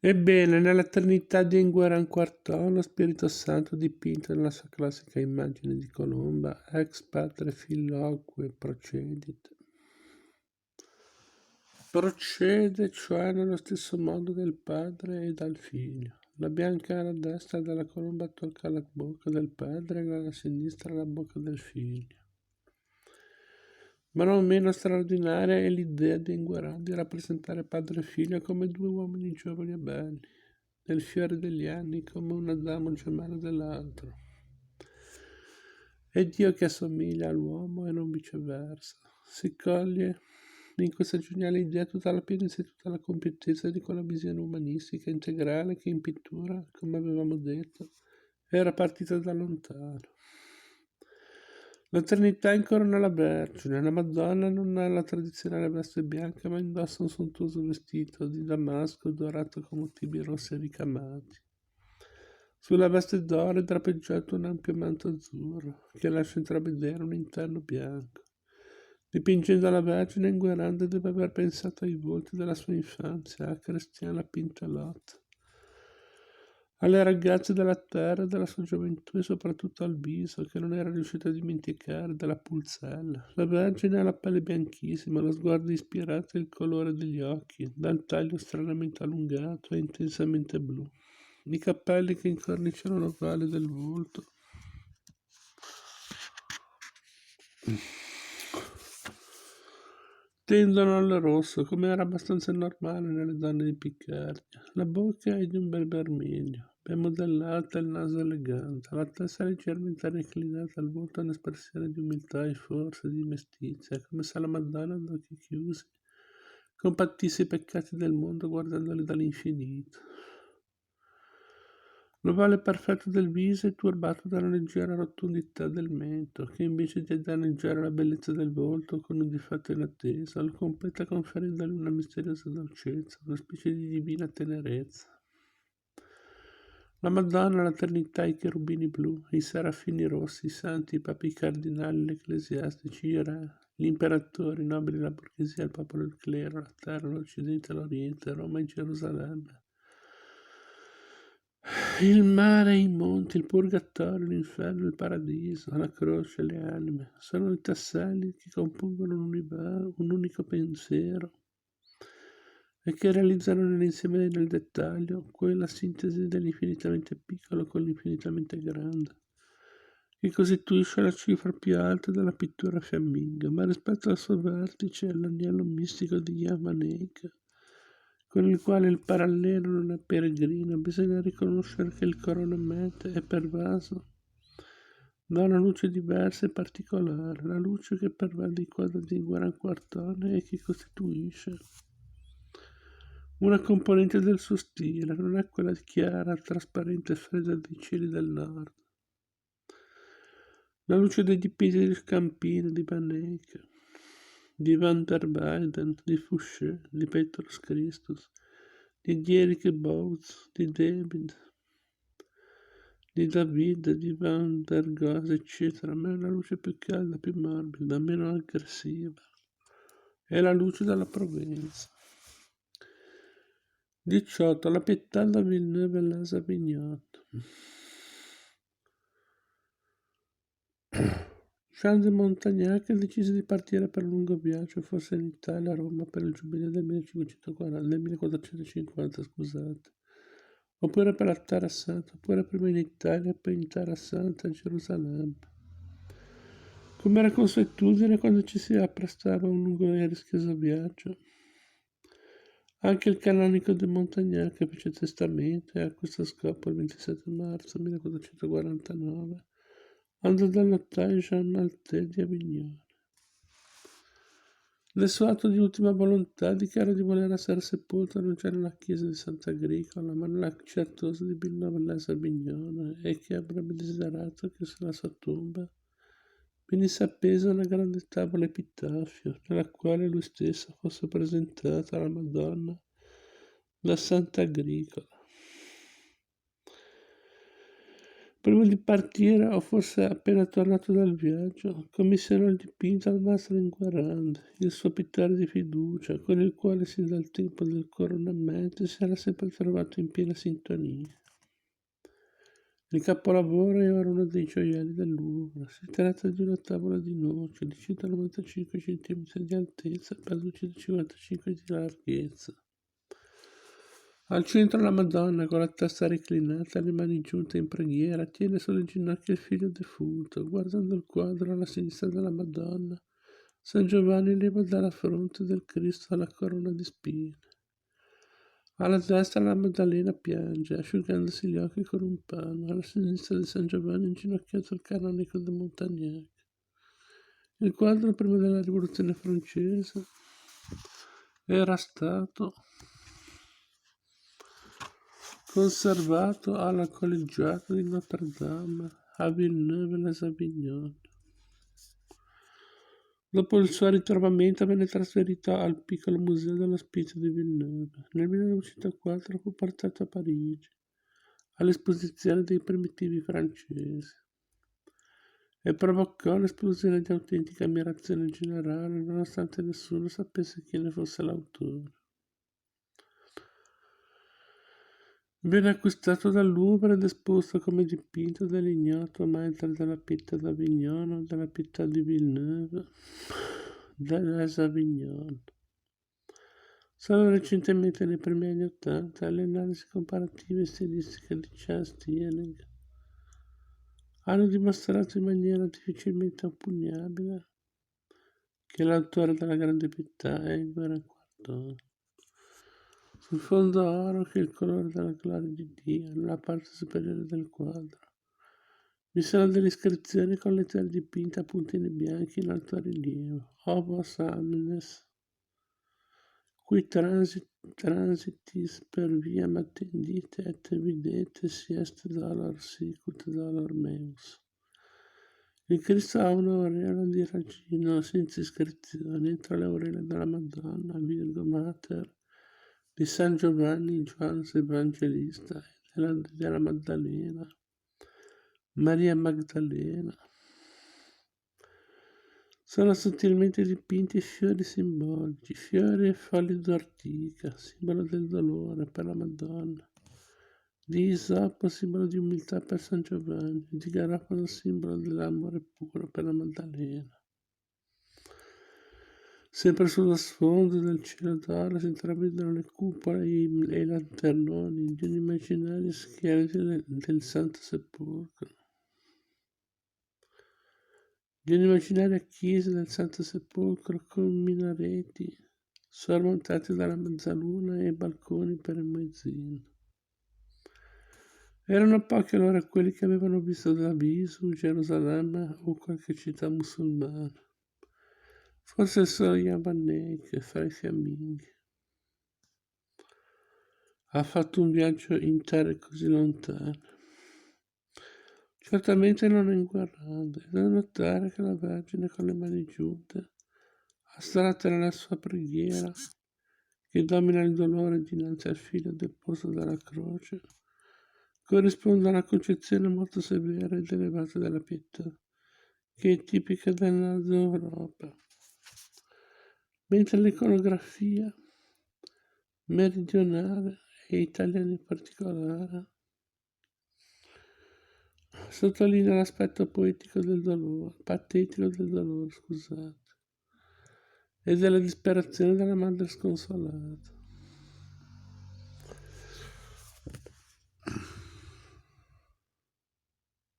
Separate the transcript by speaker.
Speaker 1: Ebbene, nella Trinità di Enguerrand Quartò, lo Spirito Santo dipinto nella sua classica immagine di colomba, ex Patre Filioque procedit. Procede cioè nello stesso modo del padre e dal figlio. La bianca alla destra della colomba tocca la bocca del padre e alla sinistra la bocca del figlio. Ma non meno straordinaria è l'idea di Enguerrand di rappresentare padre e figlio come due uomini giovani e belli, nel fiore degli anni, come un Adamo gemello dell'altro. È Dio che assomiglia all'uomo e non viceversa. Si coglie in questa geniale idea tutta la pienezza e tutta la compiutezza di quella visione umanistica integrale che in pittura, come avevamo detto, era partita da lontano. La Trinità incorona la Vergine, la Madonna non ha la tradizionale veste bianca ma indossa un sontuoso vestito di damasco dorato con motivi rossi ricamati. Sulla veste d'oro è drapeggiato un ampio manto azzurro che lascia intravedere un interno bianco. Dipingendo la Vergine, Enguerrand deve aver pensato ai volti della sua infanzia, a Christiane Pintelot, alle ragazze della terra della sua gioventù e soprattutto al viso che non era riuscito a dimenticare della Pulzella. La Vergine ha la pelle bianchissima, lo sguardo ispirato e il colore degli occhi, dal taglio stranamente allungato e intensamente blu. I capelli che incorniciano l'ovale del volto tendono al rosso, come era abbastanza normale nelle donne di Piccardia. La bocca è di un bel vermiglio, ben modellata, il naso elegante, la testa leggermente reclinata, al volto un'espressione di umiltà e forse di mestizia, come se la Madonna ad occhi chiusi compattisse i peccati del mondo guardandoli dall'infinito. L'ovale perfetto del viso è turbato dalla leggera rotondità del mento, che invece di danneggiare la bellezza del volto con un difetto inatteso, lo completa conferendogli una misteriosa dolcezza, una specie di divina tenerezza. La Madonna, la Trinità, i cherubini blu, i serafini rossi, i santi, i papi cardinali, gli ecclesiastici, i re, gli imperatori, i nobili, la borghesia, il popolo, il clero, la terra, l'Occidente, l'Oriente, Roma e Gerusalemme. Il mare, i monti, il purgatorio, l'inferno, il paradiso, la croce, le anime, sono i tasselli che compongono un unico pensiero e che realizzano nell'insieme e nel dettaglio quella sintesi dell'infinitamente piccolo con l'infinitamente grande, che costituisce la cifra più alta della pittura fiamminga, ma rispetto al suo vertice è l'agnello mistico di Yamaneika, con il quale il parallelo non è peregrino. Bisogna riconoscere che il coronamento è pervaso da una luce diversa e particolare, la luce che pervade i quadri di Enguerrand Quartone e che costituisce una componente del suo stile, non è quella chiara, trasparente e fredda dei cieli del nord. La luce dei dipinti di Scampino, di Van Eyck, di Van der Weyden, di Fouché, di Petrus Christus, di Dietrich Bouts, di David, di Van der Goes, eccetera, ma è una luce più calda, più morbida, meno aggressiva. È la luce della Provenza. 18. La pietà da Villeneuve-les Avignon. Jean de Montagnac decise di partire per un lungo viaggio, forse in Italia, a Roma, per il giubileo del 1450, scusate. Oppure per la Terra Santa, oppure prima in Italia e poi in Terra Santa a Gerusalemme. Come era consuetudine quando ci si apprestava a un lungo e rischioso viaggio. Anche il canonico de Montagnac fece testamento e a questo scopo il 27 marzo 1449 andò dal notaio Jean Maltais di Avignone. Nel suo atto di ultima volontà dichiara di voler essere sepolto non già nella chiesa di Sant'Agricola, ma nella certosa di Villeneuve-les Avignon, e che avrebbe desiderato che sulla sua tomba venisse appesa una grande tavola epitafio, nella quale lui stesso fosse presentata alla Madonna da Sant'Agricola. Prima di partire, o forse appena tornato dal viaggio, commissionò il dipinto al mastro Inguarrande, il suo pittore di fiducia, con il quale sin dal tempo del coronamento si era sempre trovato in piena sintonia. Il capolavoro è ora uno dei gioielli del Louvre. Si tratta di una tavola di noce di 195 cm di altezza per 255 di larghezza. Al centro la Madonna, con la testa reclinata, le mani giunte in preghiera, tiene sulle ginocchia il figlio defunto. Guardando il quadro alla sinistra della Madonna, San Giovanni leva dalla fronte del Cristo la corona di spine. Alla destra la Maddalena piange, asciugandosi gli occhi con un panno. Alla sinistra di San Giovanni inginocchiato il canonico de Montagnac. Il quadro, prima della rivoluzione francese, era stato conservato alla collegiata di Notre Dame a Villeneuve-les-Avignon. Dopo il suo ritrovamento venne trasferito al piccolo museo dell'Ospizio di Villeneuve. Nel 1904 fu portato a Parigi, all'esposizione dei primitivi francesi, e provocò l'esplosione di autentica ammirazione generale, nonostante nessuno sapesse chi ne fosse l'autore. Venne acquistato dal Louvre ed esposto come dipinto dell'ignoto maestro della Pietà d'Avignon o della Pietà di Villeneuve dell'Es-Avignon. Solo recentemente, nei primi anni '80, le analisi comparative e stilistiche di Charles Tiening hanno dimostrato in maniera difficilmente oppugnabile che l'autore della Grande Pietà è il Guerra Quartone. Sul fondo oro, che è il colore della gloria di Dio, nella parte superiore del quadro, vi sono delle iscrizioni con lettere dipinte a puntini bianchi in alto rilievo. Obos Amnes, qui transitis per via attendite et videte siest dolor sicut dolor meus. Il Cristo ha un'aureola di ragino senza iscrizioni entro le aureole della Madonna, Virgo Mater, di San Giovanni Giovan Evangelista e della Maddalena, Maria Magdalena. Sono sottilmente dipinti fiori simbolici, fiori e foglie d'ortica, simbolo del dolore per la Madonna, di Isopo, simbolo di umiltà per San Giovanni, di Garofano, simbolo dell'amore puro per la Maddalena. Sempre sullo sfondo del cielo d'oro si intravedono le cupole e i lanternoni di un'immaginaria schiera del Santo Sepolcro. Di un'immaginaria chiesa del Santo Sepolcro con minareti sormontati dalla mezzaluna e balconi per il muezzin. Erano pochi allora quelli che avevano visto Daviso, Gerusalemme o qualche città musulmana. Forse solo Yavannek fra i fiamminghi. Ha fatto un viaggio in terre così lontane. Certamente non è inguarrante, è da notare che la Vergine con le mani giunte, astratta nella sua preghiera, che domina il dolore dinanzi al figlio deposto dalla croce, corrisponde a una concezione molto severa ed elevata della pietà, che è tipica del nord Europa, mentre l'iconografia meridionale e italiana in particolare sottolinea l'aspetto poetico del dolore, patetico del dolore, scusate, e della disperazione della madre sconsolata.